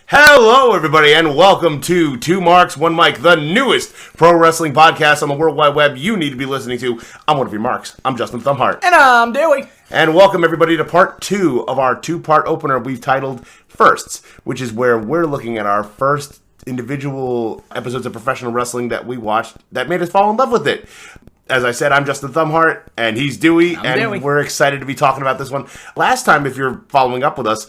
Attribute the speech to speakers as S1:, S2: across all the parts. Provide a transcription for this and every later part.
S1: Hello, everybody, and welcome to Two Marks, One Mic, the newest pro wrestling podcast on the World Wide Web you need to be listening to. I'm one of your marks. I'm Justin Thumbheart.
S2: And I'm Dewey.
S1: And welcome, everybody, to part two of our two-part opener we've titled Firsts, which is where we're looking at our first individual episodes of professional wrestling that we watched that made us fall in love with it. As I said, I'm Justin Thumbheart, and he's Dewey, and we're excited to be talking about this one. Last time, if you're following up with us,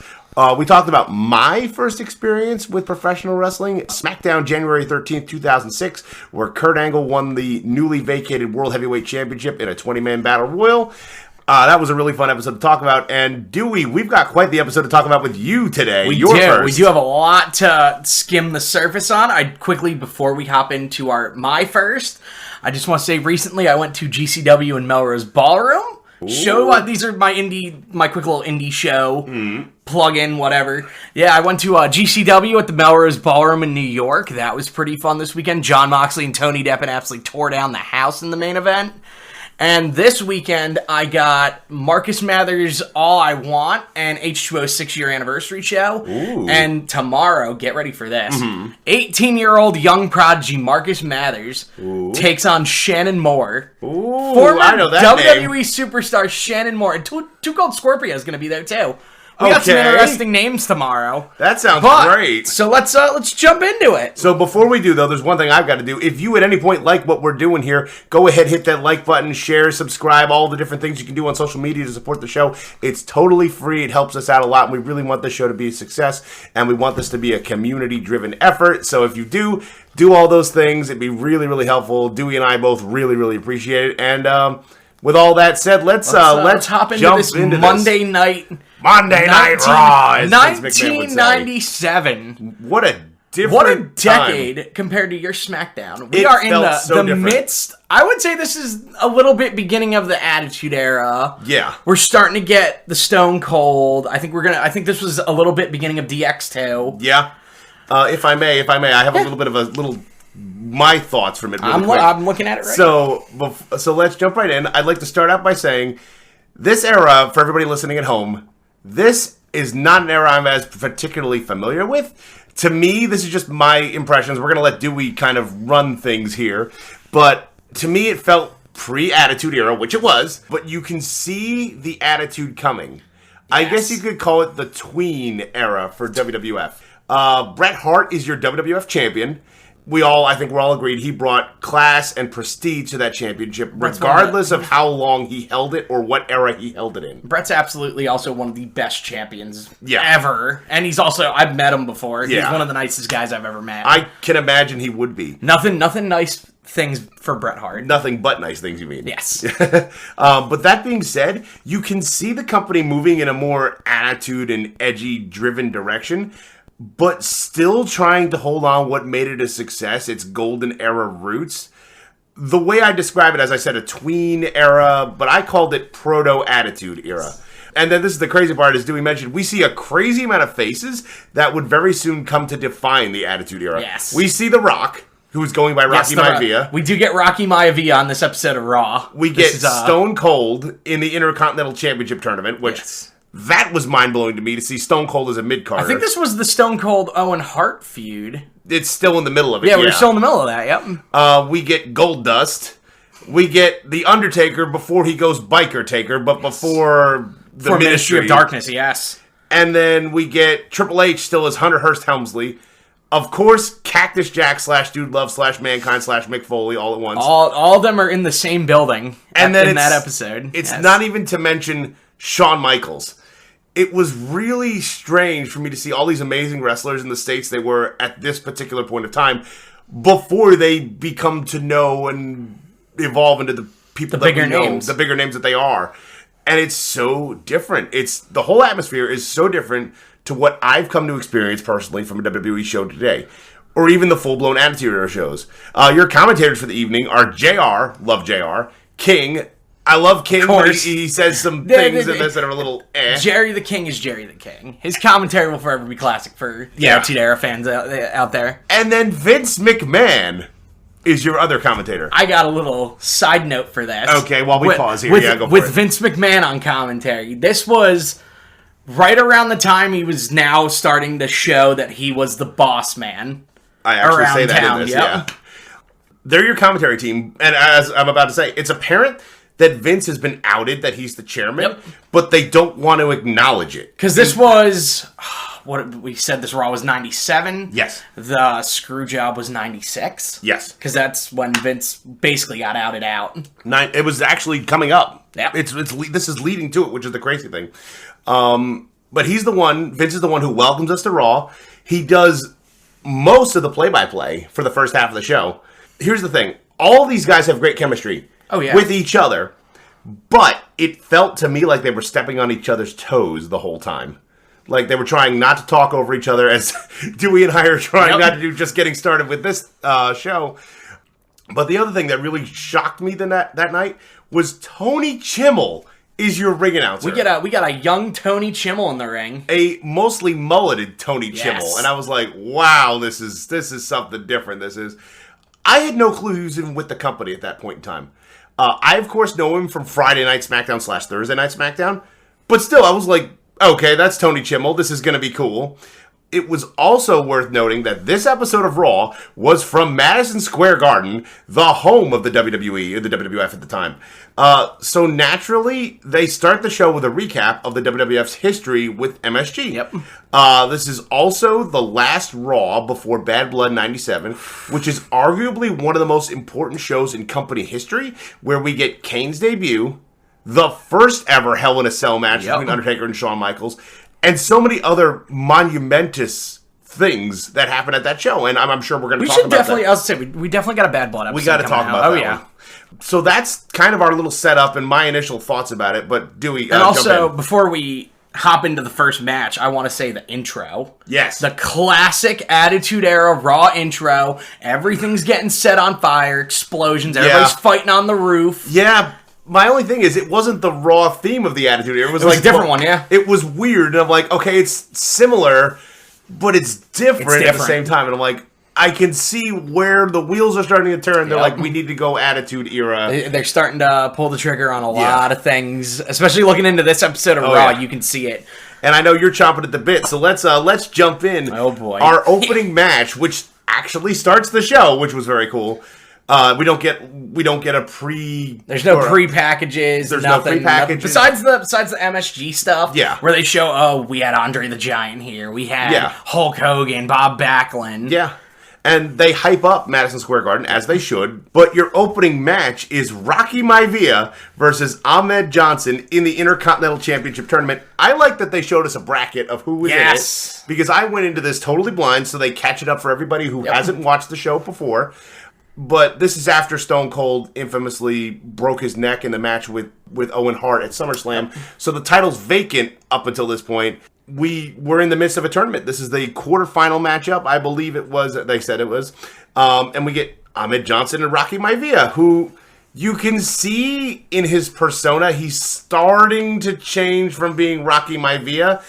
S1: we talked about my first experience with professional wrestling, SmackDown January 13th, 2006, where Kurt Angle won the newly vacated World Heavyweight Championship in a 20-man battle royal. That was a really fun episode to talk about. And Dewey, we've got quite the episode to talk about with you today.
S2: We do have a lot to skim the surface on. Before we hop into my first, I just want to say recently I went to GCW in Melrose Ballroom. These are my quick little indie show, plug-in, whatever. Yeah, I went to GCW at the Melrose Ballroom in New York. That was pretty fun this weekend. John Moxley and Tony Deppen absolutely tore down the house in the main event. And this weekend, I got Marcus Mathers' All I Want and H2O's 6-year anniversary show. Ooh. And tomorrow, get ready for this, 18-year-old young prodigy Marcus Mathers takes on Shannon Moore.
S1: Ooh,
S2: former
S1: I know that
S2: WWE
S1: name.
S2: Superstar Shannon Moore. And Two Gold Scorpio is going to be there, too. We got some interesting names tomorrow.
S1: That sounds great.
S2: So let's jump into it.
S1: So before we do, though, there's one thing I've got to do. If you at any point like what we're doing here, go ahead, hit that like button, share, subscribe, all the different things you can do on social media to support the show. It's totally free. It helps us out a lot. And we really want this show to be a success, and we want this to be a community-driven effort. So if you do all those things, it'd be really, really helpful. Dewey and I both really, really appreciate it. And with all that said, let's
S2: hop into this Monday night.
S1: Monday Night Raw.
S2: 1997.
S1: What a
S2: decade
S1: time
S2: compared to your SmackDown. We are in the midst. I would say this is a little bit beginning of the Attitude Era.
S1: Yeah,
S2: we're starting to get the Stone Cold. I think this was a little bit beginning of DX2.
S1: Yeah. If I may, I have a little bit of my thoughts from it. Really
S2: I'm looking at it right
S1: now. So let's jump right in. I'd like to start out by saying this era, for everybody listening at home, this is not an era I'm as particularly familiar with. To me, this is just my impressions. We're going to let Dewey kind of run things here. But to me, it felt pre-Attitude Era, which it was. But you can see the Attitude coming. Yes. I guess you could call it the tween era for WWF. Bret Hart is your WWF champion. I think we're all agreed he brought class and prestige to that championship, regardless of how long he held it or what era he held it in.
S2: Brett's absolutely also one of the best champions ever. And I've met him before. He's one of the nicest guys I've ever met.
S1: I can imagine he would be.
S2: Nothing nice things for Bret Hart.
S1: Nothing but nice things, you mean?
S2: Yes.
S1: But that being said, you can see the company moving in a more attitude and edgy-driven direction, but still trying to hold on what made it a success, its golden era roots. The way I describe it, as I said, a tween era, but I called it proto-attitude era. And then this is the crazy part, as Dewey mentioned, we see a crazy amount of faces that would very soon come to define the Attitude Era.
S2: Yes.
S1: We see The Rock, who's going by Rocky Maivia.
S2: We do get Rocky Maivia on this episode of Raw.
S1: We get Stone Cold in the Intercontinental Championship Tournament, which... Yes. That was mind-blowing to me to see Stone Cold as a mid-carder.
S2: I think this was the Stone Cold Owen Hart feud.
S1: It's still in the middle of it.
S2: Yeah, we're still in the middle of that, yep.
S1: We get Goldust. We get The Undertaker before he goes Biker Taker, but before the Ministry
S2: of Darkness, yes.
S1: And then we get Triple H still as Hunter Hearst Helmsley. Of course, Cactus Jack / Dude Love / Mankind / Mick Foley all at once.
S2: All of them are in the same building in that episode.
S1: It's not even to mention Shawn Michaels. It was really strange for me to see all these amazing wrestlers in the States they were at this particular point of time before they become to know and evolve into the people
S2: the bigger names
S1: that they are. And it's so different. The whole atmosphere is so different to what I've come to experience personally from a WWE show today, or even the full-blown Attitude Era shows. Your commentators for the evening are JR, love JR, King, I love King, but he says some things in this that are a little
S2: Jerry the King is Jerry the King. His commentary will forever be classic for the Attitude Era fans out there.
S1: And then Vince McMahon is your other commentator.
S2: I got a little side note for this.
S1: Okay, while we pause here.
S2: With Vince McMahon on commentary. This was right around the time he was now starting to show that he was the boss man.
S1: I actually
S2: around
S1: say that
S2: town,
S1: in this,
S2: yep.
S1: yeah. They're your commentary team, and as I'm about to say, it's apparent that Vince has been outed that he's the chairman, but they don't want to acknowledge it.
S2: Because this was, what we said, this Raw was 97.
S1: Yes.
S2: The screw job was 96.
S1: Yes.
S2: Because that's when Vince basically got outed out.
S1: It was actually coming up.
S2: Yeah.
S1: This is leading to it, which is the crazy thing. But Vince is the one who welcomes us to Raw. He does most of the play-by-play for the first half of the show. Here's the thing. All these guys have great chemistry with each other, but it felt to me like they were stepping on each other's toes the whole time. Like they were trying not to talk over each other, as Dewey and I are trying not to do just getting started with this show. But the other thing that really shocked me that night was Tony Chimmel is your ring announcer.
S2: We got a young Tony Chimmel in the ring.
S1: A mostly mulleted Tony Chimmel. And I was like, wow, this is something different. I had no clue he was even with the company at that point in time. I, of course, know him from Friday Night SmackDown / Thursday Night SmackDown. But still, I was like, okay, that's Tony Chimmel. This is going to be cool. It was also worth noting that this episode of Raw was from Madison Square Garden, the home of the WWE, or the WWF at the time. So naturally, they start the show with a recap of the WWF's history with MSG.
S2: Yep.
S1: This is also the last Raw before Bad Blood 97, which is arguably one of the most important shows in company history, where we get Kane's debut, the first ever Hell in a Cell match between Undertaker and Shawn Michaels, and so many other monumentous things that happen at that show. And I'm sure we're going to talk about that.
S2: I was going to say, we definitely got a Bad Blood episode.
S1: We got to talk about that one. So that's kind of our little setup and my initial thoughts about it. But Dewey,
S2: and also, before we hop into the first match, I want to say the intro.
S1: Yes.
S2: The classic Attitude Era Raw intro. Everything's getting set on fire. Explosions. Everybody's fighting on the roof.
S1: Yeah. My only thing is, it wasn't the Raw theme of the Attitude Era. It was like
S2: a different one, yeah.
S1: It was weird. And I'm like, okay, it's similar, but it's different at the same time. And I'm like, I can see where the wheels are starting to turn. They're like, we need to go Attitude Era.
S2: They're starting to pull the trigger on a lot of things, especially looking into this episode of Raw. You can see it. And
S1: I know you're chomping at the bit, so let's jump in.
S2: Oh boy!
S1: Our opening match, which actually starts the show, which was very cool. We don't get a pre.
S2: There's no pre-packages.
S1: There's
S2: nothing,
S1: no pre-packages
S2: besides the MSG stuff.
S1: Yeah,
S2: where they show, we had Andre the Giant here. We had Hulk Hogan, Bob Backlund.
S1: Yeah. And they hype up Madison Square Garden, as they should. But your opening match is Rocky Maivia versus Ahmed Johnson in the Intercontinental Championship Tournament. I like that they showed us a bracket of who was in it. Because I went into this totally blind, so they catch it up for everybody who hasn't watched the show before. But this is after Stone Cold infamously broke his neck in the match with Owen Hart at SummerSlam. So the title's vacant up until this point. We were in the midst of a tournament. This is the quarterfinal matchup. I believe it was. They said it was. And we get Ahmed Johnson and Rocky Maivia, who you can see in his persona, he's starting to change from being Rocky Maivia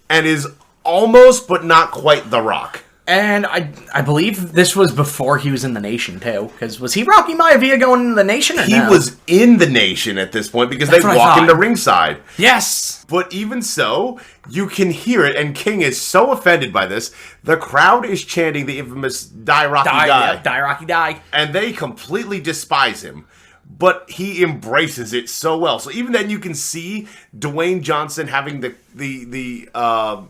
S1: and is almost but not quite The Rock.
S2: And I believe this was before he was in the Nation, too. Because was he Rocky Maivia going into the Nation? Or
S1: he was in the Nation at this point because they walk into ringside.
S2: Yes.
S1: But even so, you can hear it, and King is so offended by this. The crowd is chanting the infamous Die Rocky Die.
S2: Yeah, Die Rocky Die.
S1: And they completely despise him. But he embraces it so well. So even then, you can see Dwayne Johnson having the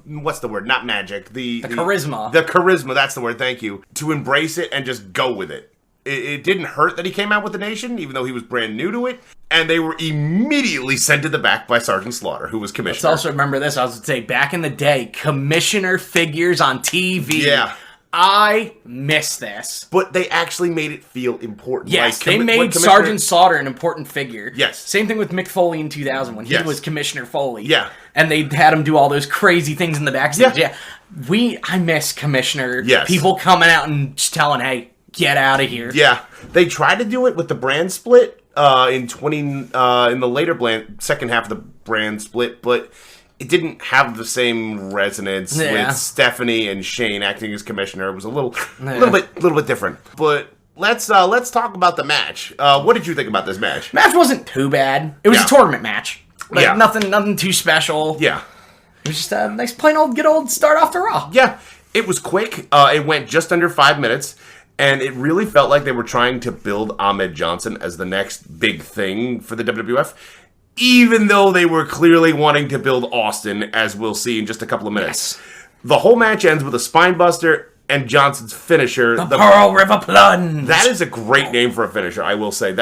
S1: what's the word? Not magic. The
S2: charisma.
S1: The charisma. That's the word. Thank you. To embrace it and just go with it. It didn't hurt that he came out with the Nation, even though he was brand new to it. And they were immediately sent to the back by Sergeant Slaughter, who was commissioner.
S2: Let's also remember this. I was going to say, back in the day, commissioner figures on TV.
S1: Yeah.
S2: I miss this.
S1: But they actually made it feel important.
S2: Yes, they made Sergeant Slaughter an important figure.
S1: Yes.
S2: Same thing with Mick Foley in 2000 when he was Commissioner Foley.
S1: Yeah.
S2: And they had him do all those crazy things in the backstage. Yeah. I miss Commissioner.
S1: Yes.
S2: People coming out and just telling, hey, get out of here.
S1: Yeah. They tried to do it with the brand split in the later second half of the brand split, but it didn't have the same resonance with Stephanie and Shane acting as commissioner. It was a little bit different. But let's talk about the match. What did you think about this match?
S2: Match wasn't too bad. It was a tournament match. Like, nothing too special.
S1: Yeah.
S2: It was just a nice plain old good old start off the Raw.
S1: Yeah, it was quick. It went just under 5 minutes, and it really felt like they were trying to build Ahmed Johnson as the next big thing for the WWF, even though they were clearly wanting to build Austin, as we'll see in just a couple of minutes.
S2: Yes.
S1: The whole match ends with a spine buster and Johnson's finisher.
S2: The Pearl River Plunge.
S1: That is a great name for a finisher, I will say.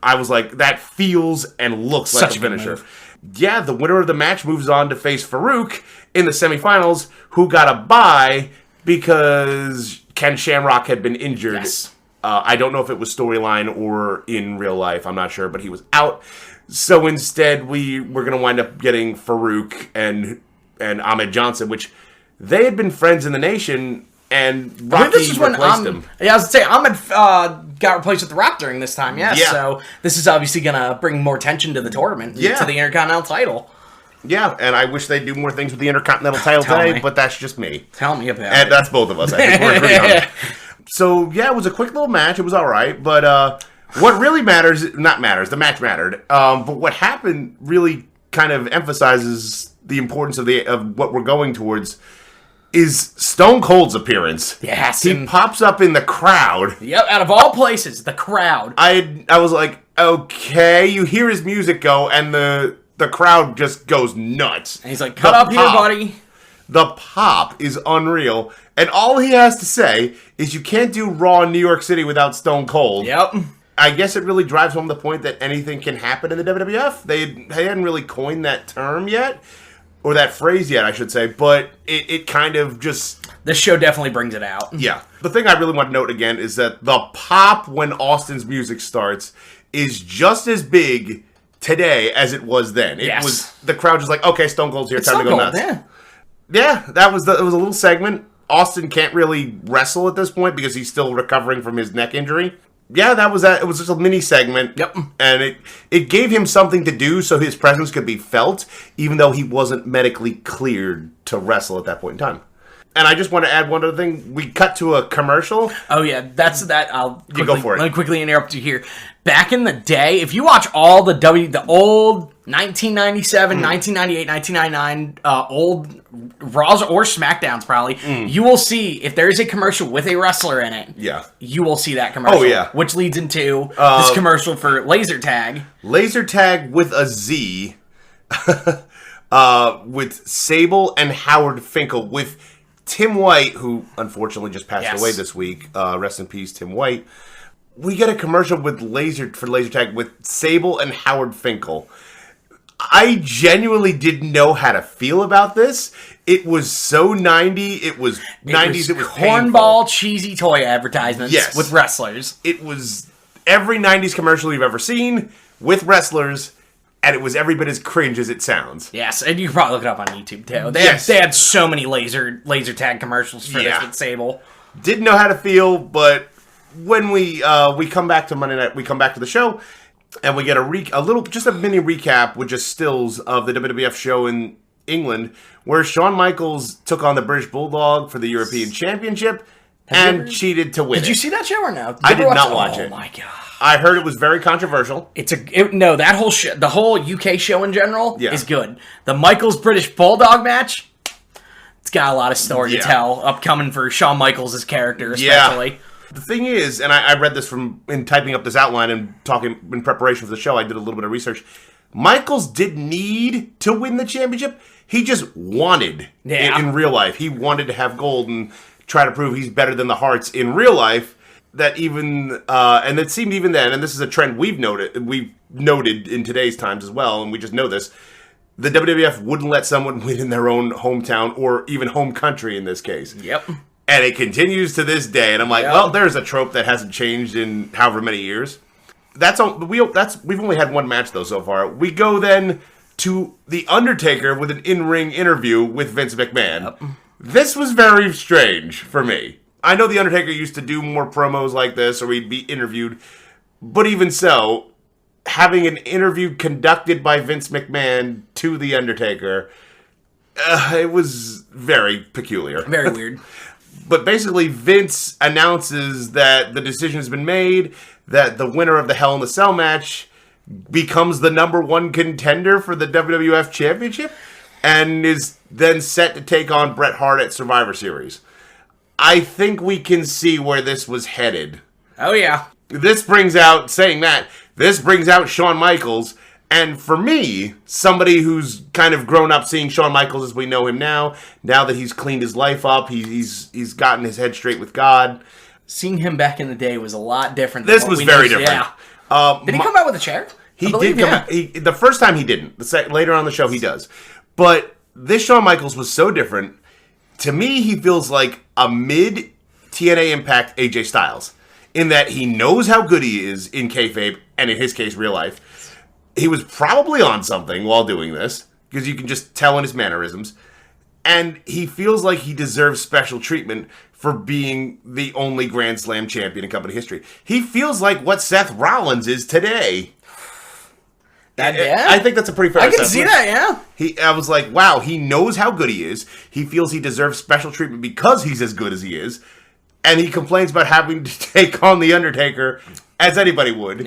S1: I was like, that feels and looks like
S2: Such
S1: a
S2: a good
S1: finisher.
S2: move.
S1: Yeah, the winner of the match moves on to face Farouk in the semifinals, who got a bye because Ken Shamrock had been injured.
S2: Yes.
S1: I don't know if it was storyline or in real life. I'm not sure, but he was out. So instead, we're going to wind up getting Farouk and Ahmed Johnson, which they had been friends in the nation, and Rocky replaced him.
S2: Yeah, I was going to say, Ahmed got replaced with The Rock during this time, yes.
S1: Yeah.
S2: So this is obviously going to bring more attention to the tournament, to the Intercontinental title.
S1: Yeah, and I wish they'd do more things with the Intercontinental title today, but that's just me.
S2: Tell me about
S1: And
S2: it.
S1: that's both of us. I think we're agreeing on it. So, yeah, it was a quick little match. It was all right. But what really matters, the match mattered. But what happened really kind of emphasizes the importance of what we're going towards is Stone Cold's appearance.
S2: Yes.
S1: He pops up in the crowd.
S2: Yep, out of all places, the crowd.
S1: I was like, okay, you hear his music go, and the crowd just goes nuts.
S2: And he's like, cut up here, buddy.
S1: The pop is unreal. And all he has to say is you can't do Raw in New York City without Stone Cold.
S2: Yep.
S1: I guess it really drives home the point that anything can happen in the WWF. They hadn't really coined that term yet. Or that phrase yet, I should say. But it kind of just...
S2: This show definitely brings it out.
S1: Yeah. The thing I really want to note again is that the pop when Austin's music starts is just as big today as it was then. It was the crowd just like, okay, Stone Cold's here, time to go nuts. Yeah, it was a little segment. Austin can't really wrestle at this point because he's still recovering from his neck injury. Yeah, that was that. It was just a mini segment.
S2: Yep.
S1: And it gave him something to do so his presence could be felt, even though he wasn't medically cleared to wrestle at that point in time. And I just want to add one other thing. We cut to a commercial.
S2: Oh, yeah. That's that.
S1: You go for it.
S2: Let me quickly interrupt you here. Back in the day, if you watch all the old 1997, 1998, 1999 old Raws or SmackDowns probably, you will see if there is a commercial with a wrestler in it.
S1: Yeah.
S2: You will see that commercial.
S1: Oh, yeah.
S2: Which leads into this commercial for Laser Tag.
S1: Laser Tag with a Z. With Sable and Howard Finkel with Tim White, who unfortunately just passed away this week. Rest in peace, Tim White. We get a commercial with Laser Tag with Sable and Howard Finkel. I genuinely didn't know how to feel about this. It was so 90s. It was 90s. It was
S2: cornball, cheesy toy advertisements with wrestlers.
S1: It was every 90s commercial you've ever seen with wrestlers. And it was every bit as cringe as it sounds.
S2: Yes, and you can probably look it up on YouTube too. They had so many laser tag commercials for this with Sable.
S1: Didn't know how to feel, but when we come back to Monday night, we come back to the show, and we get a mini recap with just stills of the WWF show in England, where Shawn Michaels took on the British Bulldog for the European Championship and cheated to win.
S2: Did you see that show or no?
S1: I did not watch it.
S2: Oh my god.
S1: I heard it was very controversial.
S2: That whole show, the whole UK show in general is good. The Michaels British Bulldog match, it's got a lot of story to tell upcoming for Shawn Michaels' character, especially.
S1: Yeah. The thing is, and I read this in typing up this outline and talking in preparation for the show, I did a little bit of research. Michaels didn't need to win the championship. He just wanted in real life. He wanted to have gold and try to prove he's better than the Hearts in real life. That even, and it seemed even then, and this is a trend we've noted in today's times as well, and we just know this, the WWF wouldn't let someone win in their own hometown or even home country in this case.
S2: Yep.
S1: And it continues to this day, and I'm like, well, there's a trope that hasn't changed in however many years. We've only had one match though so far. We go then to The Undertaker with an in-ring interview with Vince McMahon. Yep. This was very strange for me. I know The Undertaker used to do more promos like this, or he'd be interviewed. But even so, having an interview conducted by Vince McMahon to The Undertaker, it was very peculiar.
S2: Very weird.
S1: But basically, Vince announces that the decision has been made, that the winner of the Hell in a Cell match becomes the #1 contender for the WWF Championship. and is then set to take on Bret Hart at Survivor Series. I think we can see where this was headed.
S2: Oh, yeah.
S1: This brings out Shawn Michaels, and for me, somebody who's kind of grown up seeing Shawn Michaels as we know him now that he's cleaned his life up, he's gotten his head straight with God.
S2: Seeing him back in the day was a lot different.
S1: This was very different.
S2: Yeah. Did he come out with a chair?
S1: He did come out. The first time he didn't. Later on the show he does. But this Shawn Michaels was so different. To me, he feels like a mid TNA Impact AJ Styles, in that he knows how good he is in kayfabe, and in his case, real life. He was probably on something while doing this, because you can just tell in his mannerisms. And he feels like he deserves special treatment for being the only Grand Slam champion in company history. He feels like what Seth Rollins is today. I think that's a pretty fair assessment.
S2: I can see that, yeah.
S1: I was like, wow, he knows how good he is. He feels he deserves special treatment because he's as good as he is. And he complains about having to take on The Undertaker, as anybody would,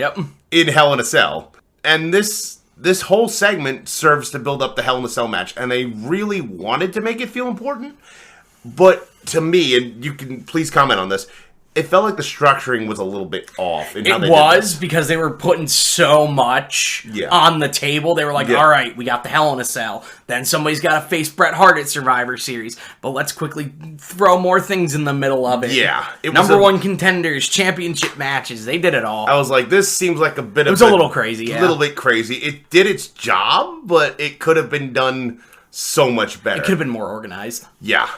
S1: in Hell in a Cell. And this whole segment serves to build up the Hell in a Cell match. And they really wanted to make it feel important. But to me, and you can please comment on this, it felt like the structuring was a little bit off.
S2: It was, because they were putting so much on the table. They were like, all right, we got the Hell in a Cell. Then somebody's got to face Bret Hart at Survivor Series. But let's quickly throw more things in the middle of it.
S1: Yeah.
S2: Number one contenders, championship matches. They did it all.
S1: I was like, this seems like a bit of...
S2: It was a little crazy, yeah.
S1: A little bit crazy. It did its job, but it could have been done so much better.
S2: It could have been more organized.
S1: Yeah.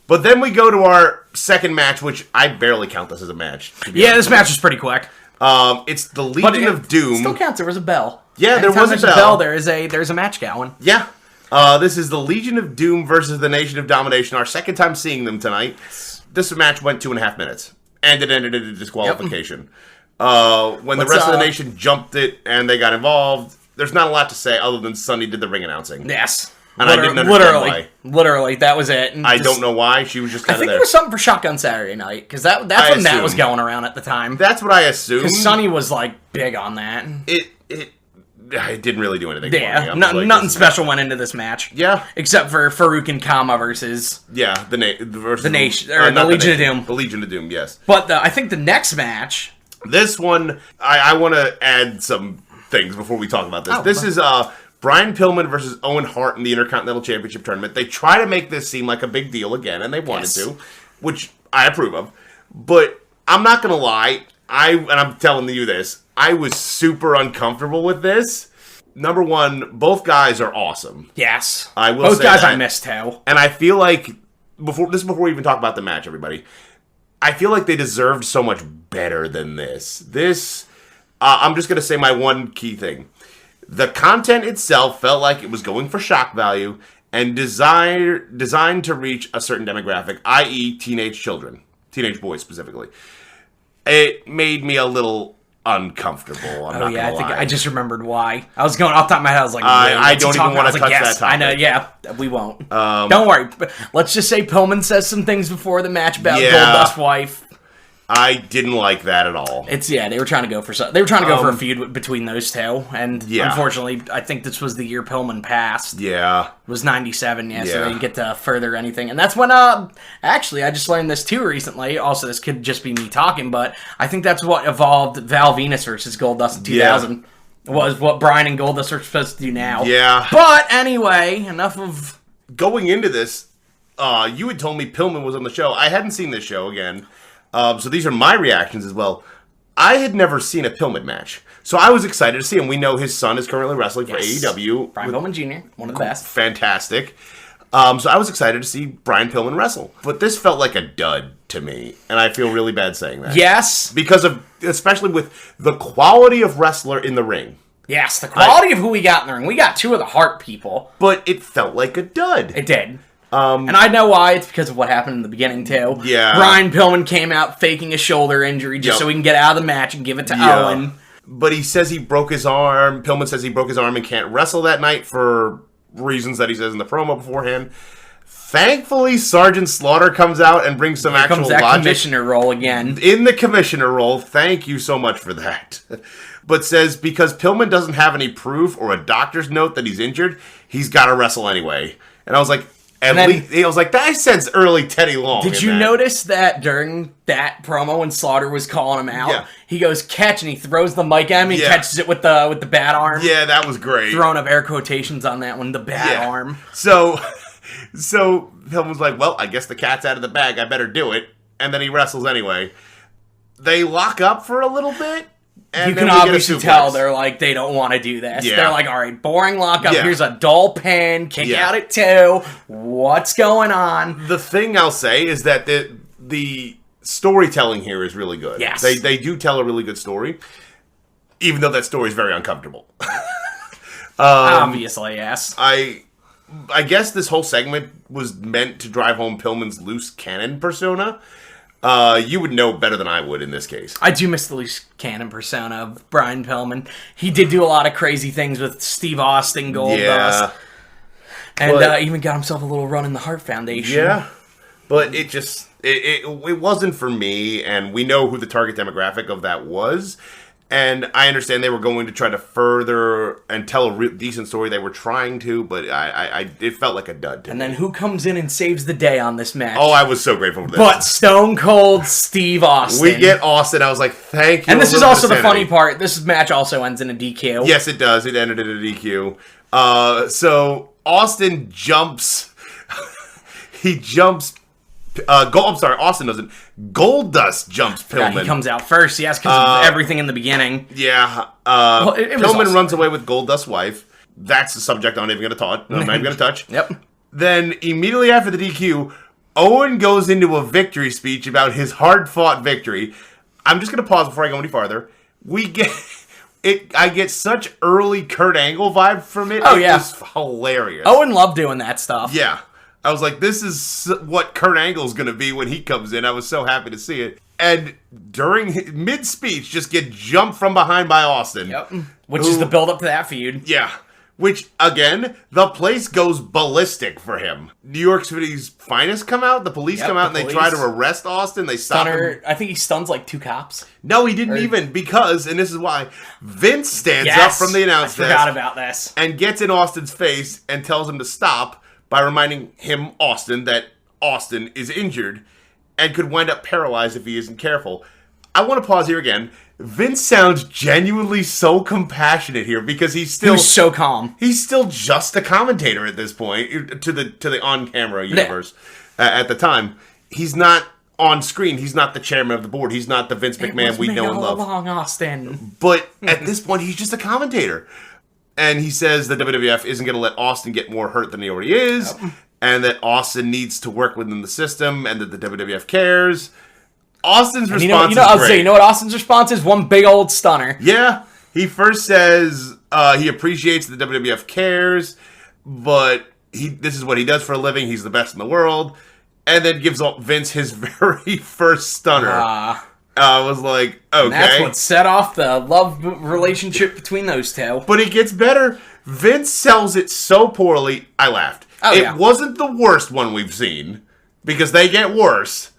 S1: But then we go to our second match, which I barely count this as a match.
S2: Yeah, this match was pretty quick.
S1: It's the Legion of Doom.
S2: It still counts. There was a bell.
S1: Yeah, there was a bell.
S2: There's a match going.
S1: Yeah. This is the Legion of Doom versus the Nation of Domination. Our second time seeing them tonight. This match went 2.5 minutes. And it ended in a disqualification. When the rest of the Nation jumped it and they got involved, there's not a lot to say other than Sunny did the ring announcing.
S2: Yes.
S1: And I didn't understand why.
S2: Literally, that was it.
S1: I don't know why. She was just kind of there.
S2: I think it was something for Shotgun Saturday Night, because that's when that was going around at the time.
S1: That's what I assumed.
S2: Because Sunny was, like, big on that.
S1: It didn't really do anything
S2: for me. Nothing special went into this match.
S1: Yeah.
S2: Except for Farouk and Kama versus...
S1: Yeah, the Legion
S2: of Doom.
S1: The Legion of Doom, yes.
S2: But I think the next match...
S1: This one, I want to add some things before we talk about this. This is... Brian Pillman versus Owen Hart in the Intercontinental Championship Tournament. They try to make this seem like a big deal again, and they wanted to, which I approve of. But I'm not going to lie, and I'm telling you this, I was super uncomfortable with this. Number one, both guys are awesome.
S2: Yes.
S1: I will
S2: both
S1: say
S2: guys
S1: that.
S2: I missed too.
S1: And I feel like, before we even talk about the match, everybody, I feel like they deserved so much better than this. I'm just going to say my one key thing. The content itself felt like it was going for shock value and designed to reach a certain demographic, i.e. teenage children. Teenage boys, specifically. It made me a little uncomfortable. I'm not gonna lie.
S2: I just remembered why. I was going off the top of my head. I was like,
S1: I don't even want to touch that topic.
S2: I know, yeah, we won't. Don't worry. Let's just say Pillman says some things before the match about Goldust's wife.
S1: I didn't like that at all.
S2: They were trying to go for for a feud between those two, and unfortunately, I think this was the year Pillman passed.
S1: Yeah,
S2: it was 97. So they didn't get to further anything, and that's when actually I just learned this too recently. Also, this could just be me talking, but I think that's what evolved Val Venus versus Goldust in 2000 was what Bryan and Goldust are supposed to do now.
S1: Yeah,
S2: but anyway, enough of
S1: going into this. You had told me Pillman was on the show. I hadn't seen this show again. So these are my reactions as well. I had never seen a Pillman match. So I was excited to see him. We know his son is currently wrestling for AEW.
S2: Brian Pillman Jr., one of the best.
S1: Fantastic. So I was excited to see Brian Pillman wrestle. But this felt like a dud to me. And I feel really bad saying that.
S2: Yes.
S1: Especially with the quality of wrestler in the ring.
S2: Yes, the quality of who we got in the ring. We got two of the Hart people.
S1: But it felt like a dud.
S2: It did. And I know why. It's because of what happened in the beginning, too.
S1: Yeah.
S2: Brian Pillman came out faking a shoulder injury just so he can get out of the match and give it to Owen.
S1: But he says he broke his arm. Pillman says he broke his arm and can't wrestle that night for reasons that he says in the promo beforehand. Thankfully, Sergeant Slaughter comes out and brings some actual logic. Here comes that
S2: commissioner role again.
S1: In the commissioner role. Thank you so much for that. But says because Pillman doesn't have any proof or a doctor's note that he's injured, he's got to wrestle anyway. And I was like, I sense early Teddy Long.
S2: Did you notice that during that promo when Slaughter was calling him out, he goes catch and he throws the mic at him, he catches it with the bad arm.
S1: Yeah, that was great.
S2: Throwing up air quotations on that one, the bad arm.
S1: So Pillman was like, well, I guess the cat's out of the bag, I better do it. And then he wrestles anyway. They lock up for a little bit. And
S2: you can obviously tell they're like, they don't want to do this. Yeah. They're like, all right, boring lockup. Yeah. Here's a dull pin. Kick out at 2. What's going on?
S1: The thing I'll say is that the storytelling here is really good.
S2: Yes.
S1: They do tell a really good story, even though that story is very uncomfortable.
S2: Obviously, yes.
S1: I guess this whole segment was meant to drive home Pillman's loose cannon persona. You would know better than I would in this case.
S2: I do miss the loose cannon persona of Brian Pillman. He did do a lot of crazy things with Steve Austin, Goldust. And even got himself a little run in the Hart Foundation.
S1: Yeah. But it wasn't for me, and we know who the target demographic of that was. And I understand they were going to try to further and tell a decent story. They were trying to, but it felt like a dud to me.
S2: And then who comes in and saves the day on this match?
S1: Oh, I was so grateful for this.
S2: But Stone Cold Steve Austin.
S1: We get Austin. I was like, thank you.
S2: And this is also the funny part. This match also ends in a DQ.
S1: Yes, it does. It ended in a DQ. So Austin jumps. He jumps. Austin doesn't. Goldust jumps Pillman.
S2: He comes out first, yes, because of everything in the beginning.
S1: Yeah. Pillman runs away with Goldust's wife. That's the subject I'm not even going to touch.
S2: Yep.
S1: Then, immediately after the DQ, Owen goes into a victory speech about his hard-fought victory. I'm just going to pause before I go any farther. I get such early Kurt Angle vibe from it.
S2: Oh,
S1: it was hilarious.
S2: Owen loved doing that stuff.
S1: Yeah. I was like, this is what Kurt Angle's going to be when he comes in. I was so happy to see it. And during mid-speech, just get jumped from behind by Austin.
S2: Yep. Which is the build-up to that feud.
S1: Yeah. Which, again, the place goes ballistic for him. New York City's finest come out. The police come out and they try to arrest Austin. They stop him.
S2: I think he stuns like 2 cops.
S1: No, he didn't even, because, and this is why, Vince stands up from the announce desk.
S2: I forgot about this.
S1: And gets in Austin's face and tells him to stop by reminding him, Austin, that Austin is injured and could wind up paralyzed if he isn't careful. I want to pause here again. Vince sounds genuinely so compassionate here because he's
S2: so calm.
S1: He's still just a commentator at this point to the on-camera universe at the time. He's not on screen. He's not the chairman of the board. He's not the Vince McMahon we know and love.
S2: Long Austin.
S1: But at this point, he's just a commentator. And he says the WWF isn't going to let Austin get more hurt than he already is, and that Austin needs to work within the system, and that the WWF cares. Austin's response is great.
S2: You know what Austin's response is? One big old stunner.
S1: Yeah. He first says he appreciates the WWF cares, but this is what he does for a living. He's the best in the world. And then gives Vince his very first stunner. I was like, okay. And
S2: that's what set off the love relationship between those two.
S1: But it gets better. Vince sells it so poorly, I laughed. It wasn't the worst one we've seen, because they get worse,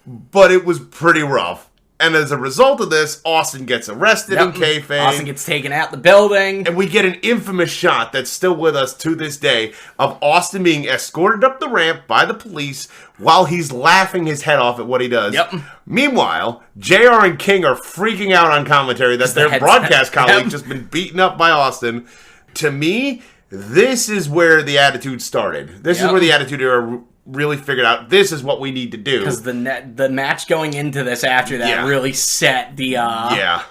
S1: but it was pretty rough. And as a result of this, Austin gets arrested in kayfabe.
S2: Austin gets taken out the building.
S1: And we get an infamous shot that's still with us to this day of Austin being escorted up the ramp by the police while he's laughing his head off at what he does.
S2: Yep.
S1: Meanwhile, JR and King are freaking out on commentary that their broadcast colleague just been beaten up by Austin. To me, this is where the Attitude started. This is where the Attitude Era really figured out this is what we need to do.
S2: Because the match going into this after that really set the... I'm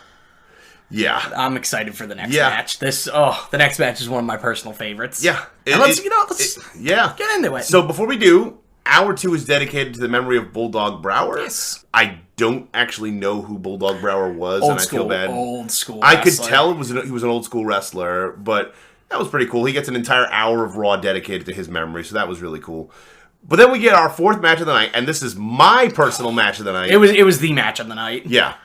S2: excited for the next match. The next match is one of my personal favorites.
S1: Yeah.
S2: Let's get into it.
S1: So before we do, Hour 2 is dedicated to the memory of Bulldog Brower.
S2: Yes.
S1: I don't actually know who Bulldog Brower was, I feel bad.
S2: Old school
S1: I could tell he was an old school wrestler, but that was pretty cool. He gets an entire hour of Raw dedicated to his memory, so that was really cool. But then we get our 4th match of the night, and this is my personal match of the night.
S2: It was the match of the night.
S1: Yeah.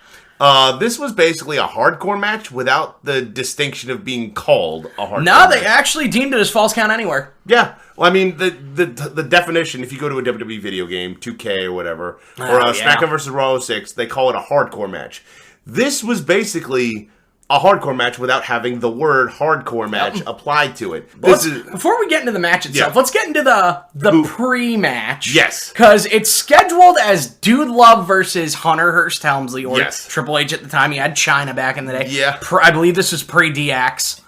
S1: This was basically a hardcore match without the distinction of being called a hardcore match.
S2: They actually deemed it as Falls Count Anywhere.
S1: Yeah. Well, I mean, the definition, if you go to a WWE video game, 2K or whatever, or SmackDown vs. Raw 06, they call it a hardcore match. This was basically a hardcore match without having the word hardcore match applied to it.
S2: Before we get into the match itself, let's get into the pre-match.
S1: Yes.
S2: Because it's scheduled as Dude Love versus Hunter Hearst Helmsley, or Triple H at the time. He had China back in the day.
S1: Yeah.
S2: I believe this was pre-DX.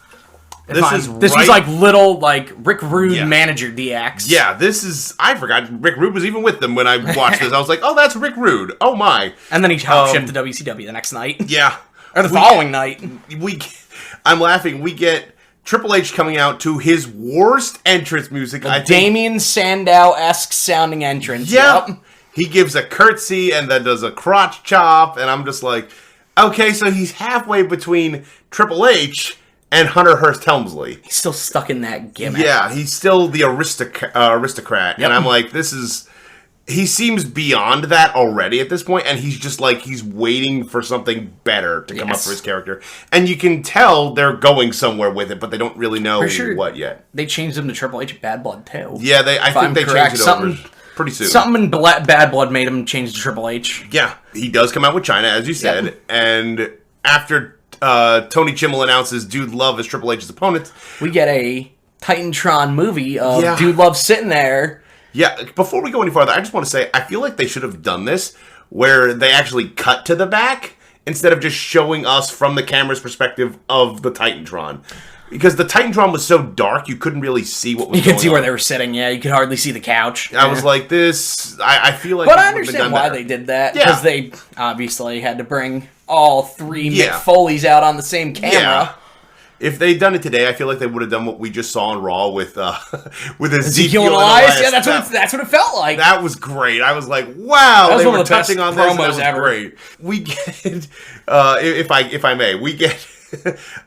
S1: This
S2: was like little, like, Rick Rude manager DX.
S1: Yeah, I forgot Rick Rude was even with them when I watched this. I was like, oh, that's Rick Rude. Oh, my.
S2: And then he helped shift to WCW the next night.
S1: Yeah.
S2: Or the following night.
S1: I'm laughing. We get Triple H coming out to his worst entrance music.
S2: Damien Sandow-esque sounding entrance.
S1: Yeah. Yep. He gives a curtsy and then does a crotch chop. And I'm just like, okay, so he's halfway between Triple H and Hunter Hearst Helmsley.
S2: He's still stuck in that gimmick.
S1: Yeah, he's still the aristocrat. Yep. And I'm like, he seems beyond that already at this point, and he's just like, he's waiting for something better to come up for his character. And you can tell they're going somewhere with it, but they don't really know what yet.
S2: They changed him to Triple H Bad Blood, too.
S1: Yeah, I think they changed it over pretty soon.
S2: Something in Bad Blood made him change to Triple H.
S1: Yeah, he does come out with China, as you said, and after Tony Chimmel announces Dude Love as Triple H's opponent,
S2: we get a Titantron movie of Dude Love sitting there.
S1: Yeah, before we go any farther, I just want to say, I feel like they should have done this where they actually cut to the back instead of just showing us from the camera's perspective of the Titantron. Because the Titantron was so dark, you couldn't really see what was going on.
S2: You could see where they were sitting, you could hardly see the couch.
S1: I was like, I feel like...
S2: But I understand why they did that, because they obviously had to bring all three Mick Foleys out on the same camera. Yeah.
S1: If they'd done it today, I feel like they would have done what we just saw on Raw with
S2: Ezekiel and Elias. Yeah, that's what it felt like.
S1: That was great. I was like, wow, they were touching on this. That was
S2: ever.
S1: Great. We get, if I may, we get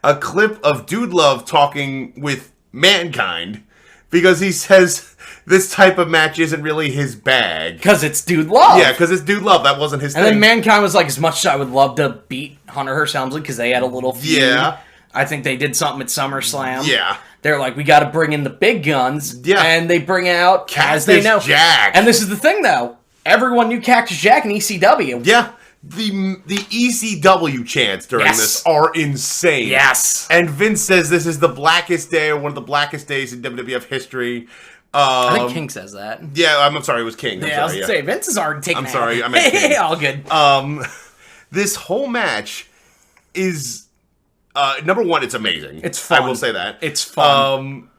S1: a clip of Dude Love talking with Mankind because he says this type of match isn't really his bag.
S2: Because it's Dude Love.
S1: Yeah, because it's Dude Love. That wasn't his thing.
S2: And then Mankind was like, as much as I would love to beat Hunter Hearst Helmsley because they had a little feud.
S1: Yeah.
S2: I think they did something at SummerSlam.
S1: Yeah.
S2: They're like, we got to bring in the big guns.
S1: Yeah.
S2: And they bring out
S1: Cactus Jack.
S2: And this is the thing, though. Everyone knew Cactus Jack in ECW.
S1: Yeah. The ECW chants during this are insane.
S2: Yes.
S1: And Vince says this is the blackest day or one of the blackest days in WWF history.
S2: I think King says that.
S1: Yeah, I'm sorry, it was King.
S2: I was going to say, Vince is already taking
S1: I'm sorry, I meant King.
S2: All good.
S1: This whole match is... number one, it's amazing.
S2: It's fun.
S1: I will say that.
S2: It's fun.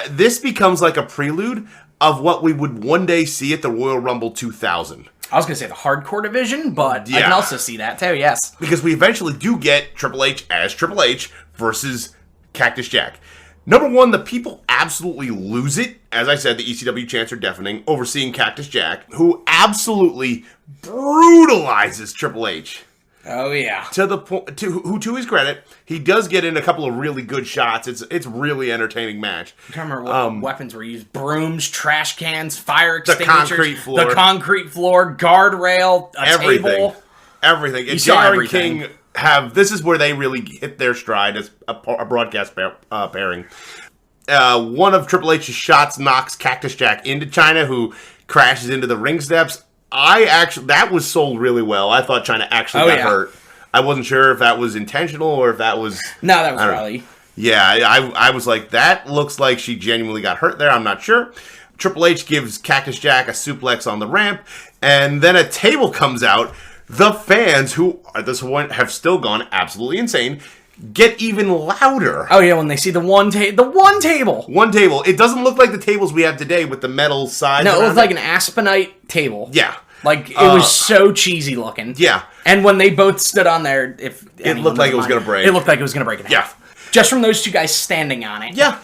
S1: This becomes like a prelude of what we would one day see at the Royal Rumble 2000.
S2: I was going to say the hardcore division, but I can also see that too, yes.
S1: Because we eventually do get Triple H as Triple H versus Cactus Jack. Number one, the people absolutely lose it. As I said, the ECW chants are deafening, overseeing Cactus Jack, who absolutely brutalizes Triple H.
S2: Oh yeah.
S1: To the point, to his credit, he does get in a couple of really good shots. It's really entertaining match.
S2: I can't remember what weapons were used: brooms, trash cans, fire extinguishers,
S1: the concrete floor,
S2: guardrail, table,
S1: everything.
S2: You saw everything.
S1: King this is where they really hit their stride as a broadcast pairing. One of Triple H's shots knocks Cactus Jack into China, who crashes into the ring steps. That was sold really well. I thought China actually got hurt. I wasn't sure if that was intentional or if that was...
S2: No, that was probably...
S1: Yeah, I was like, that looks like she genuinely got hurt there. I'm not sure. Triple H gives Cactus Jack a suplex on the ramp, and then a table comes out. The fans, who at this point have still gone absolutely insane, get even louder.
S2: Oh yeah, when they see the one table.
S1: One table. It doesn't look like the tables we have today with the metal sides.
S2: No, it looked like an Aspenite table.
S1: Yeah.
S2: Like, it was so cheesy looking.
S1: Yeah.
S2: And when they both stood on there,
S1: it looked like it was going to break.
S2: It looked like it was going to break in half. Just from those two guys standing on it.
S1: Yeah.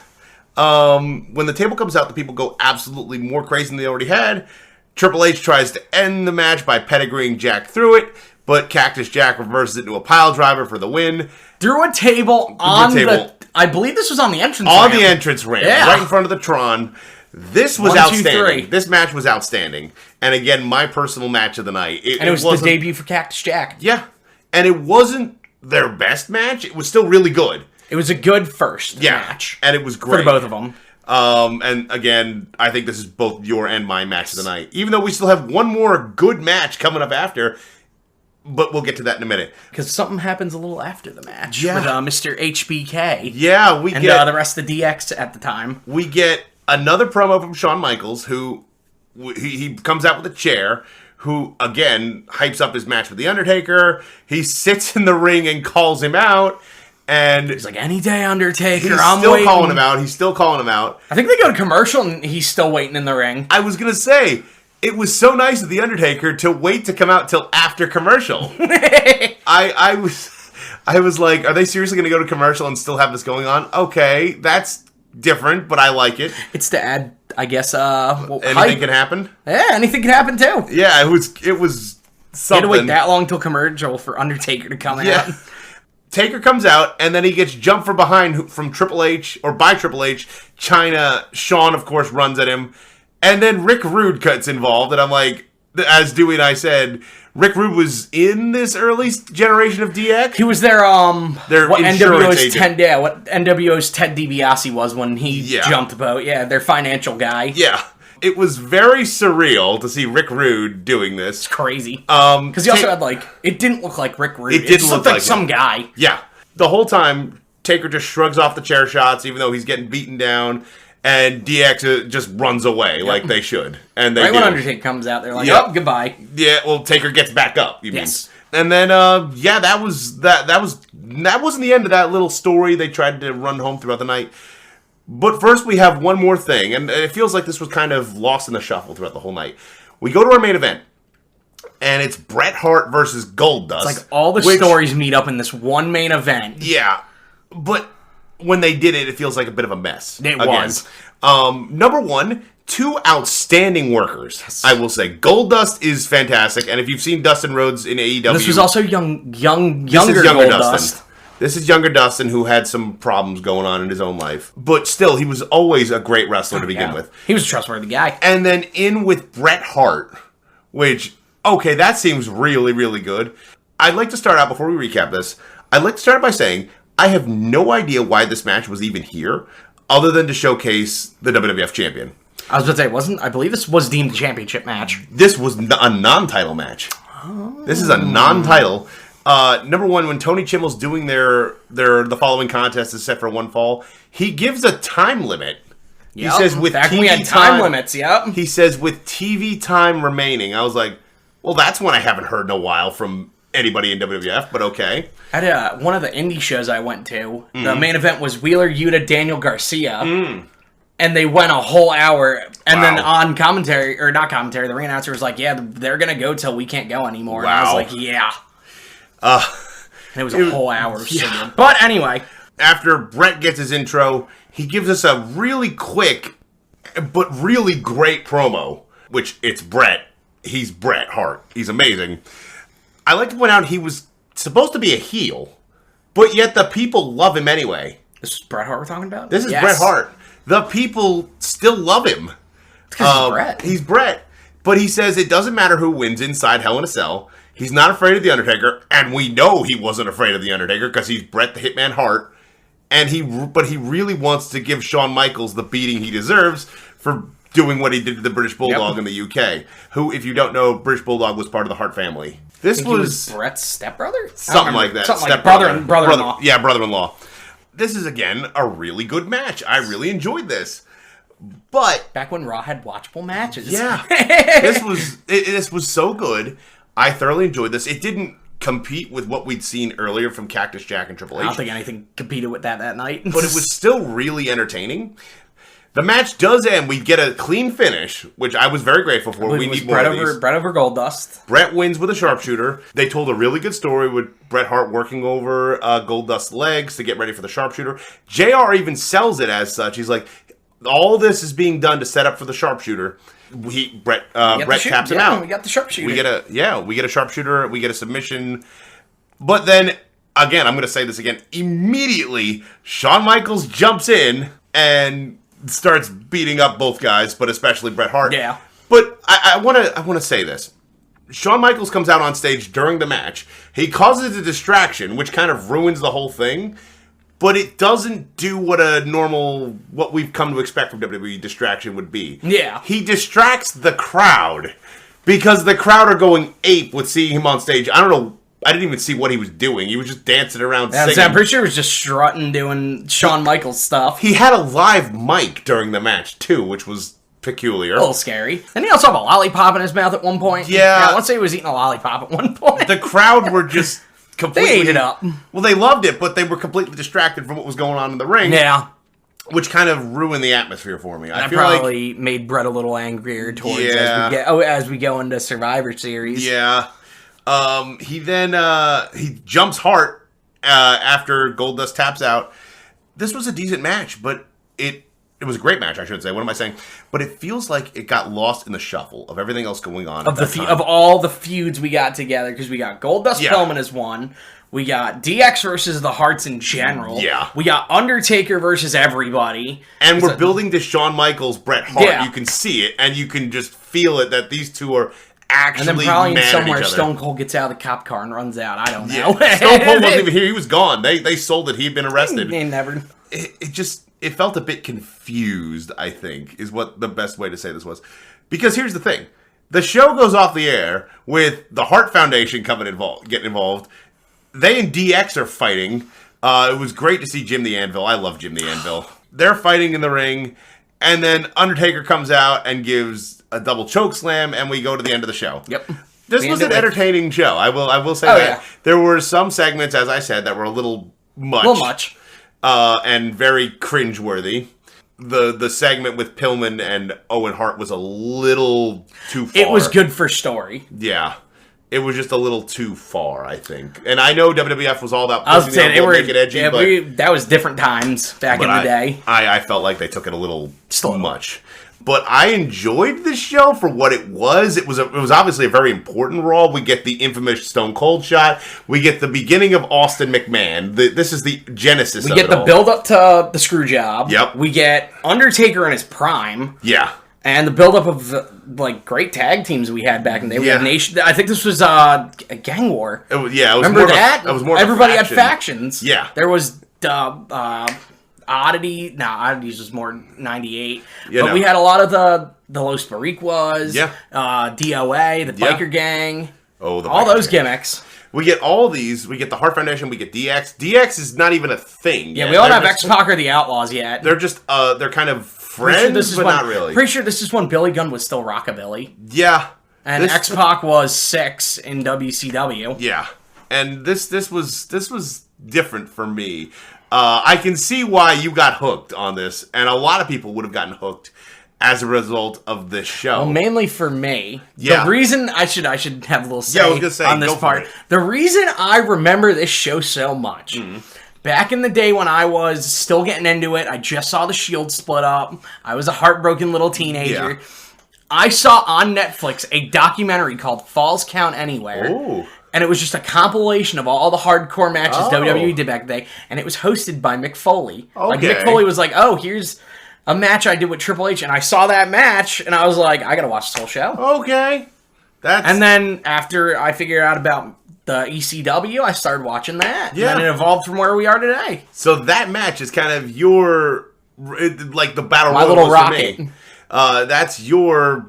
S1: When the table comes out, the people go absolutely more crazy than they already had. Triple H tries to end the match by pedigreeing Jack through it, but Cactus Jack reverses it into a pile driver for the win.
S2: Through a table on the... I believe this was on the entrance ramp.
S1: On the entrance ramp, right in front of the Tron. This was outstanding. This match was outstanding. And again, my personal match of the night.
S2: It was the debut for Cactus Jack.
S1: Yeah. And it wasn't their best match. It was still really good.
S2: It was a good first match.
S1: And it was great.
S2: For both of them.
S1: And again, I think this is both your and my match of the night. Even though we still have one more good match coming up after, but we'll get to that in a minute.
S2: Because something happens a little after the match
S1: Yeah.
S2: with Mr. HBK.
S1: Yeah, we
S2: and
S1: get
S2: the rest of DX at the time.
S1: We get another promo from Shawn Michaels, who he comes out with a chair, who, again, hypes up his match with The Undertaker. He sits in the ring and calls him out. And
S2: he's like, any day, Undertaker,
S1: he's
S2: I'm
S1: still
S2: waiting.
S1: calling him out. He's still calling him out.
S2: I think they go to commercial and he's still waiting in the ring.
S1: I was going to say, it was so nice of The Undertaker to wait to come out till after commercial. I was like, are they seriously going to go to commercial and still have this going on? Okay, that's different, but I like it.
S2: It's to add, I guess,
S1: anything can happen?
S2: Yeah, anything can happen too.
S1: Yeah, it was something.
S2: You had to wait that long till commercial for Undertaker to come out.
S1: Taker comes out, and then he gets jumped from behind from Triple H, or by Triple H. Shawn, of course, runs at him. And then Rick Rude gets involved, and I'm like, as Dewey and I said, Rick Rude was in this early generation of DX.
S2: He was their what
S1: insurance
S2: NWO's
S1: agent.
S2: what NWO's Ted DiBiase was when he jumped about. Yeah, their financial guy.
S1: Yeah. It was very surreal to see Rick Rude doing this.
S2: It's crazy. Because he also had, it didn't look like Rick Rude. It just looked like some guy.
S1: Yeah. The whole time, Taker just shrugs off the chair shots, even though he's getting beaten down. And DX just runs away like they should. And they
S2: right when Undertaker comes out, they're like, oh, goodbye.
S1: Yeah, well, Taker gets back up, you mean. And then, that wasn't the end of that little story they tried to run home throughout the night. But first, we have one more thing, and it feels like this was kind of lost in the shuffle throughout the whole night. We go to our main event, and it's Bret Hart versus Goldust.
S2: It's like all the stories meet up in this one main event.
S1: Yeah, but when they did it, it feels like a bit of a mess.
S2: It was.
S1: Number one, two outstanding workers, yes. I will say. Goldust is fantastic, and if you've seen Dustin Rhodes in AEW...
S2: This was also younger Goldust.
S1: Dustin. This is younger Dustin, who had some problems going on in his own life. But still, he was always a great wrestler to begin with.
S2: He was a trustworthy guy.
S1: And then in with Bret Hart, which, okay, that seems really, really good. I'd like to start out, before we recap this, I'd like to start by saying, I have no idea why this match was even here, other than to showcase the WWF champion.
S2: I was going to say, I believe this was deemed a championship match.
S1: This was a non-title match. Oh. This is a non-title. Number one, when Tony Chimmel's doing the following contest is set for one fall, he gives a time limit.
S2: Yep.
S1: He says with
S2: back
S1: TV
S2: when we had time limits, yep.
S1: He says with TV time remaining. I was like, well, that's one I haven't heard in a while from anybody in WWF, but okay.
S2: At one of the indie shows I went to, the main event was Wheeler Yuta, Daniel Garcia. And they went a whole hour, and then on commentary, or not commentary, the ring announcer was like, yeah, they're going to go till we can't go anymore.
S1: Wow.
S2: And I was like, yeah. And it was a whole hour. So but anyway.
S1: After Bret gets his intro, he gives us a really quick, but really great promo, which it's Bret. He's Bret Hart. He's amazing. I like to point out he was supposed to be a heel, but yet the people love him anyway.
S2: This is Bret Hart we're talking about?
S1: This is Bret Hart. The people still love him.
S2: Because he's Bret.
S1: He's Bret. But he says it doesn't matter who wins inside Hell in a Cell. He's not afraid of The Undertaker. And we know he wasn't afraid of The Undertaker because he's Bret the Hitman Hart. But he really wants to give Shawn Michaels the beating he deserves for doing what he did to the British Bulldog in the UK. Who, if you don't know, British Bulldog was part of the Hart family. This was
S2: Bret's stepbrother?
S1: Something like that.
S2: Something like brother-in-law.
S1: Yeah, brother-in-law. This is, again, a really good match. I really enjoyed this. But
S2: back when Raw had watchable matches.
S1: Yeah. This was so good. I thoroughly enjoyed this. It didn't compete with what we'd seen earlier from Cactus Jack and Triple H.
S2: I don't think anything competed with that night.
S1: But it was still really entertaining. The match does end. We get a clean finish, which I was very grateful for. We need more of these.
S2: Bret over Goldust.
S1: Bret wins with a sharpshooter. They told a really good story with Bret Hart working over Goldust's legs to get ready for the sharpshooter. JR even sells it as such. He's like, all this is being done to set up for the sharpshooter. Bret taps him out.
S2: We got the sharpshooter.
S1: We get a sharpshooter. We get a submission. But then, again, I'm going to say this again. Immediately, Shawn Michaels jumps in and starts beating up both guys, but especially Bret Hart.
S2: Yeah.
S1: But I want to say this. Shawn Michaels comes out on stage during the match. He causes a distraction, which kind of ruins the whole thing. But it doesn't do what we've come to expect from WWE distraction would be.
S2: Yeah.
S1: He distracts the crowd because the crowd are going ape with seeing him on stage. I don't know I didn't even see what he was doing. He was just dancing around
S2: Yeah,
S1: singing.
S2: I'm pretty sure he was just strutting, doing Shawn Michaels stuff.
S1: He had a live mic during the match, too, which was peculiar.
S2: A little scary. And he also had a lollipop in his mouth at one point.
S1: Yeah.
S2: I want to say he was eating a lollipop at one point.
S1: The crowd were just completely...
S2: They ate it up.
S1: Well, they loved it, but they were completely distracted from what was going on in the ring.
S2: Yeah.
S1: Which kind of ruined the atmosphere for me. I
S2: That
S1: feel
S2: probably made Brett a little angrier towards as we go into Survivor Series.
S1: Yeah. He jumps Hart after Goldust taps out. This was a decent match, but it was a great match, I should say. What am I saying? But it feels like it got lost in the shuffle of everything else going on.
S2: Of all the feuds we got together, because we got Goldust Pillman as one. We got DX versus the Hearts in general.
S1: Yeah.
S2: We got Undertaker versus everybody.
S1: And we're building to Shawn Michaels, Bret Hart.
S2: Yeah.
S1: You can see it, and you can just feel it that these two are actually
S2: and then probably
S1: mad
S2: somewhere
S1: at each other.
S2: Stone Cold gets out of the cop car and runs out. I don't know.
S1: Yeah. Stone Cold wasn't even here. He was gone. They sold it. He'd been arrested.
S2: They never...
S1: It felt a bit confused, I think, is what the best way to say this was. Because here's the thing. The show goes off the air with the Hart Foundation getting involved. They and DX are fighting. It was great to see Jim the Anvil. I love Jim the Anvil. They're fighting in the ring, and then Undertaker comes out and gives a double choke slam, and we go to the end of the show.
S2: Yep.
S1: This was an entertaining show. I will say that. Yeah. There were some segments, as I said, that were a little much. And very cringeworthy. The segment with Pillman and Owen Hart was a little too far.
S2: It was good for story.
S1: Yeah. It was just a little too far, I think. And I know WWF was all about
S2: pushing the envelope, make it edgy,
S1: but
S2: that was different times back in the day.
S1: I felt like they took it a little too much. But I enjoyed the show for what it was. It was obviously a very important Raw. We get the infamous Stone Cold shot. We get the beginning of Austin McMahon. This is the genesis of it all.
S2: We get the build-up to the screw job.
S1: Yep.
S2: We get Undertaker in his prime.
S1: Yeah.
S2: And the build-up of the great tag teams we had back in the day. We had Nation. I think this was a gang war.
S1: It was
S2: Remember that?
S1: It was more.
S2: Everybody had factions.
S1: Yeah.
S2: There was Oddity. No, Oddities was more 98. But we had a lot of the Los Bariquas.
S1: Yeah.
S2: DOA, the Biker Gang.
S1: Oh,
S2: all those gimmicks.
S1: We get all these. We get the Hart Foundation. We get DX. DX is not even a thing.
S2: Yeah, we don't have X-Pac or the Outlaws yet.
S1: They're just they're kind of friends, but not really.
S2: Pretty sure this is when Billy Gunn was still Rockabilly.
S1: Yeah.
S2: And X-Pac was 6 in WCW.
S1: Yeah. And this was different for me. I can see why you got hooked on this, and a lot of people would have gotten hooked as a result of this show.
S2: Well, mainly for me.
S1: Yeah.
S2: The reason I should have a little say,
S1: I was gonna say,
S2: on this part. The reason I remember this show so much. Back in the day when I was still getting into it, I just saw the Shield split up. I was a heartbroken little teenager.
S1: Yeah.
S2: I saw on Netflix a documentary called Falls Count Anywhere.
S1: Ooh.
S2: And it was just a compilation of all the hardcore matches WWE did back in the day. And it was hosted by Mick Foley.
S1: Okay.
S2: Like, Mick Foley was like, oh, here's a match I did with Triple H. And I saw that match, and I was like, I gotta watch this whole show.
S1: Okay.
S2: And then after I figured out about the ECW, I started watching that.
S1: Yeah.
S2: And it evolved from where we are today.
S1: So that match is kind of your, like the battle
S2: My little rocket.
S1: That's your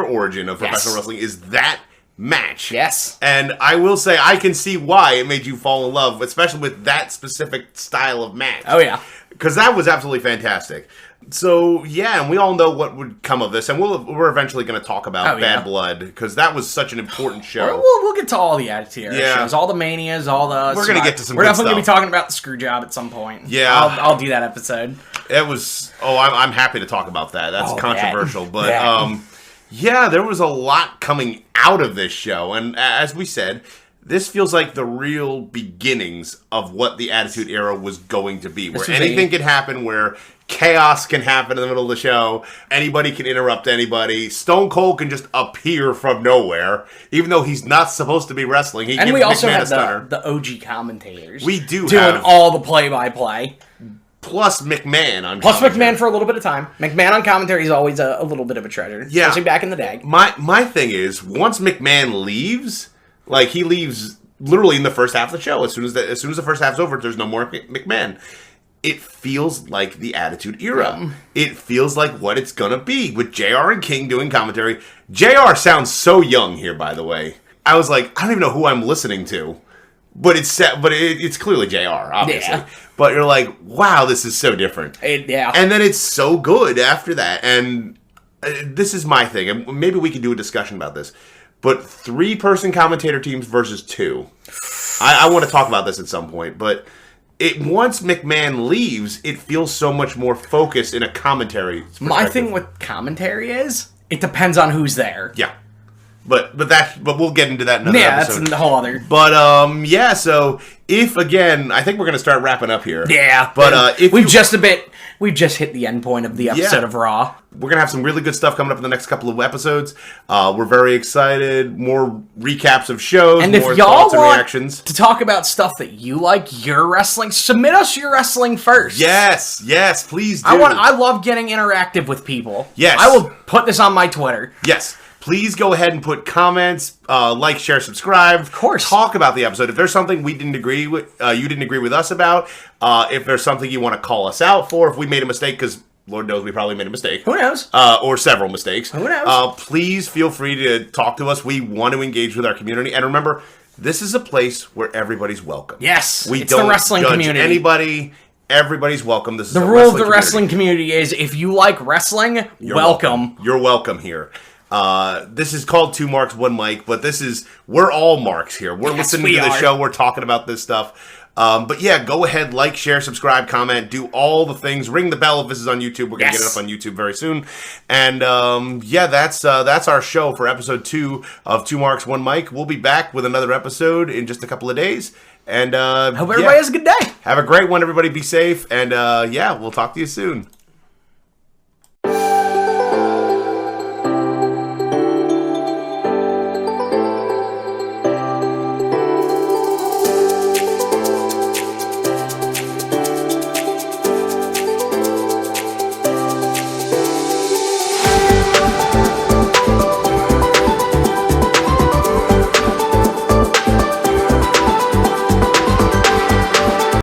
S1: origin of professional wrestling, is that match.
S2: Yes.
S1: And I will say, I can see why it made you fall in love, especially with that specific style of match.
S2: Oh, yeah.
S1: Because that was absolutely fantastic. So, yeah, and we all know what would come of this, and we're eventually going to talk about Bad Blood, because that was such an important show.
S2: We'll get to all the Attitude Era shows, all the Manias, all the...
S1: We're going to get to some
S2: We're
S1: good
S2: definitely going
S1: stuff.
S2: to be talking about the screw job at some point.
S1: Yeah.
S2: I'll do that episode.
S1: It was... Oh, I'm happy to talk about that. That's controversial, but...
S2: Yeah.
S1: Yeah, there was a lot coming out of this show, and as we said, this feels like the real beginnings of what the Attitude Era was going to be, where anything could happen, where chaos can happen in the middle of the show, anybody can interrupt anybody, Stone Cold can just appear from nowhere, even though he's not supposed to be wrestling.
S2: And we also have the OG commentators.
S1: We do
S2: doing all the play-by-play.
S1: Plus McMahon on
S2: Plus
S1: commentary.
S2: McMahon for a little bit of time. McMahon on commentary is always a little bit of a treasure.
S1: Yeah.
S2: Especially back in the day.
S1: My thing is, once McMahon leaves, like he leaves literally in the first half of the show. As soon as the first half's over, there's no more McMahon. It feels like the Attitude Era. Yeah. It feels like what it's gonna be with JR and King doing commentary. JR sounds so young here, by the way. I was like, I don't even know who I'm listening to. But it's clearly JR, obviously.
S2: Yeah.
S1: But you're like, wow, this is so different.
S2: Yeah.
S1: And then it's so good after that. And this is my thing. And maybe we can do a discussion about this. But 3-person commentator teams versus 2. I want to talk about this at some point. But once McMahon leaves, it feels so much more focused in a commentary perspective.
S2: My thing with commentary is, it depends on who's there.
S1: Yeah. But we'll get into that in another episode.
S2: That's a whole other.
S1: But yeah, so if again, I think we're gonna start wrapping up here.
S2: Yeah.
S1: But if
S2: we've just hit the end point of the episode of Raw.
S1: We're gonna have some really good stuff coming up in the next couple of episodes. We're very excited. More recaps of shows,
S2: and
S1: more
S2: if y'all
S1: thoughts
S2: want
S1: and reactions
S2: to talk about stuff that you like, your wrestling, submit us your wrestling first.
S1: Yes, please do.
S2: I love getting interactive with people.
S1: Yes.
S2: I will put this on my Twitter.
S1: Yes. Please go ahead and put comments, like, share, subscribe.
S2: Of course.
S1: Talk about the episode. If there's something we didn't agree with, you didn't agree with us about, if there's something you want to call us out for, if we made a mistake, because Lord knows we probably made a mistake.
S2: Who knows?
S1: Or several mistakes.
S2: Who knows?
S1: Please feel free to talk to us. We want to engage with our community. And remember, this is a place where everybody's welcome.
S2: Yes.
S1: We
S2: it's
S1: don't
S2: the wrestling
S1: judge
S2: community.
S1: Anybody. Everybody's welcome. This is
S2: the rule of the wrestling community is, if you like wrestling, welcome.
S1: You're welcome here. This is called 2 Marks, 1 Mic, but we're all marks here. We're listening to the show. We're talking about this stuff. But yeah, go ahead, like, share, subscribe, comment, do all the things. Ring the bell if this is on YouTube. We're going to get it up on YouTube very soon. And yeah, that's our show for episode 2 of 2 Marks, 1 Mic. We'll be back with another episode in just a couple of days. And
S2: hope everybody has a good day.
S1: Have a great one, everybody. Be safe. And yeah, we'll talk to you soon.